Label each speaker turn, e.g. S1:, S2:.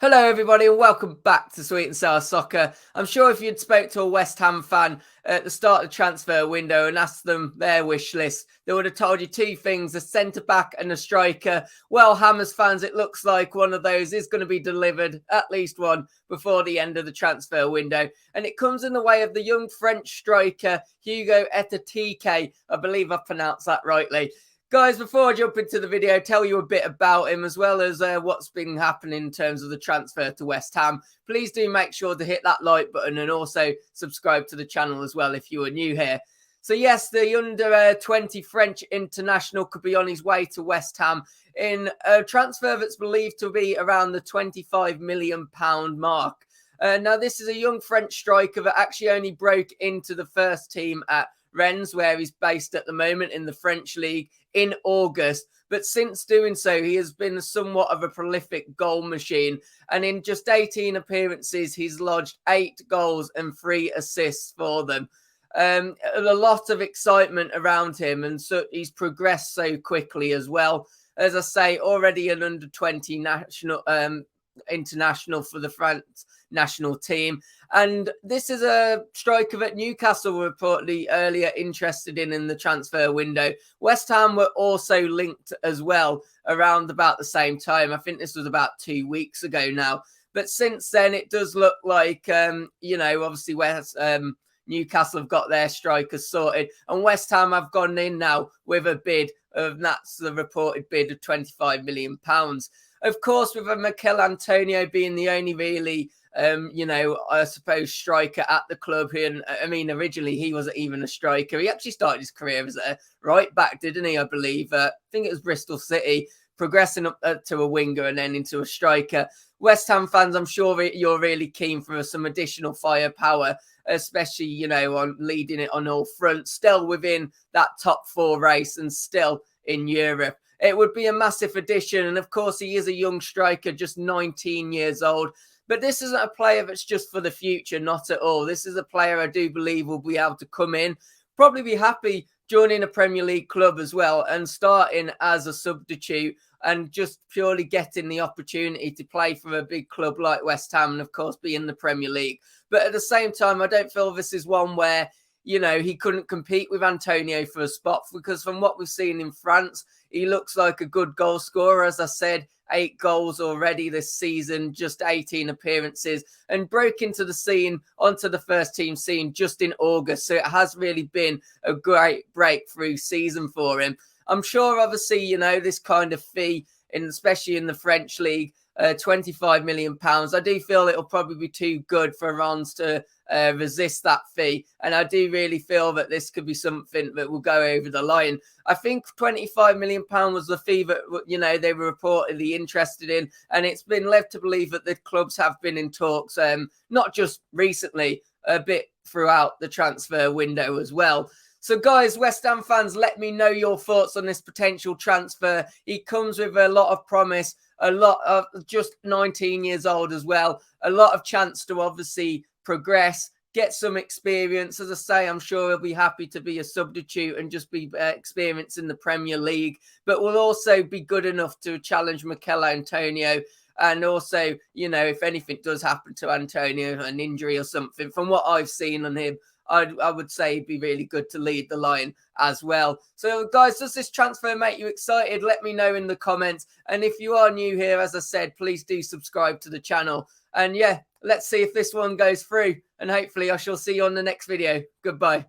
S1: Hello everybody and welcome back to Sweet and Sour Soccer. I'm sure if you'd spoke to a West Ham fan at the start of the transfer window and asked them their wish list, they would have told you two things: a centre-back and a striker. Well, Hammers fans, it looks like one of those is going to be delivered, at least one, before the end of the transfer window. And it comes in the way of the young French striker, Hugo EKITIKE. I believe I've pronounced that rightly. Guys, before I jump into the video, tell you a bit about him as well as what's been happening in terms of the transfer to West Ham. Please do make sure to hit that like button and also subscribe to the channel as well if you are new here. So yes, the under-20 French international could be on his way to West Ham in a transfer that's believed to be around the £25 million mark. Now, this is a young French striker that actually only broke into the first team at Rennes, where he's based at the moment in the French league, in August. But since doing so, he has been somewhat of a prolific goal machine. And in just 18 appearances, he's lodged 8 goals and 3 assists for them. A lot of excitement around him, and so he's progressed so quickly as well. As I say, already an under-20 international for the France national team. And this is a striker that Newcastle were reportedly earlier interested in the transfer window. West Ham were also linked as well around about the same time. I think this was about 2 weeks ago now. But since then, it does look like, obviously Newcastle have got their strikers sorted. And West Ham have gone in now with a bid of, that's the reported bid of £25 million. Of course, with Mikel Antonio being the only really, I suppose, striker at the club. Originally he wasn't even a striker. He actually started his career as a right back, didn't he? I believe. I think it was Bristol City, progressing up to a winger and then into a striker. West Ham fans, I'm sure you're really keen for some additional firepower, especially, on leading it on all fronts, still within that top 4 race and still in Europe. It would be a massive addition. And of course, he is a young striker, just 19 years old. But this isn't a player that's just for the future, not at all. This is a player I do believe will be able to come in, probably be happy joining a Premier League club as well and starting as a substitute and just purely getting the opportunity to play for a big club like West Ham and, of course, be in the Premier League. But at the same time, I don't feel this is one where, he couldn't compete with Antonio for a spot, because from what we've seen in France, he looks like a good goal scorer. As I said, 8 goals already this season, just 18 appearances, and broke into the scene, onto the first team scene just in August. So it has really been a great breakthrough season for him. I'm sure, obviously, this kind of fee, especially in the French league, £25 million. I do feel it'll probably be too good for Rennes to resist that fee. And I do really feel that this could be something that will go over the line. I think £25 million was the fee that, they were reportedly interested in. And it's been led to believe that the clubs have been in talks, not just recently, a bit throughout the transfer window as well. So, guys, West Ham fans, let me know your thoughts on this potential transfer. He comes with a lot of promise, a lot of just 19 years old as well, a lot of chance to obviously progress, get some experience. As I say, I'm sure he'll be happy to be a substitute and just be experienced in the Premier League, but will also be good enough to challenge Mikel Antonio. And also, if anything does happen to Antonio, an injury or something, from what I've seen on him, I would say he'd be really good to lead the line as well. So, guys, does this transfer make you excited? Let me know in the comments. And if you are new here, as I said, please do subscribe to the channel. And yeah, let's see if this one goes through. And hopefully I shall see you on the next video. Goodbye.